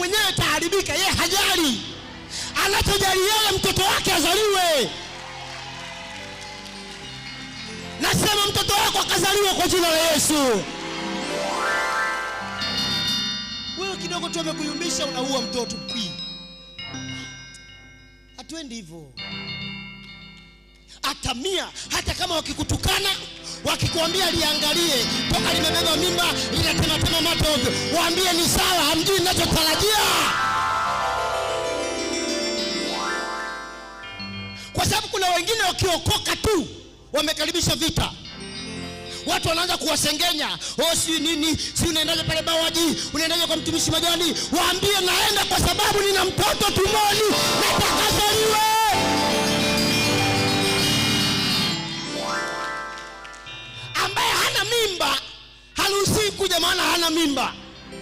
mwenyewe ataharibika, yeye hajali. Anachojali yeye mtoto wake azaliwe. Nasema mtoto wako akazaliwe kwa jina la Yesu. Wewe kidogo tu amekuyumbisha unaua mtoto pi. Hatuendi hivyo. Atamia hata kama wakikutukana, wakikuambia liangalie toka limebeba mimba linatema mate ovyo, waambie ni sawa, hamjui ninachotarajia. Kwa sababu kuna wengine wakiokoka tu wamekaribisha vita. Watu wanaanza kuwasengenya, si nini, si unaendaje pale Bawaji, unaendaje kwa mtumishi Majani. Waambie naenda kwa sababu nina mtoto tumoni, nataka azaliwe. Ambaye hana mimba haruhusi kuja, maana hana mimba.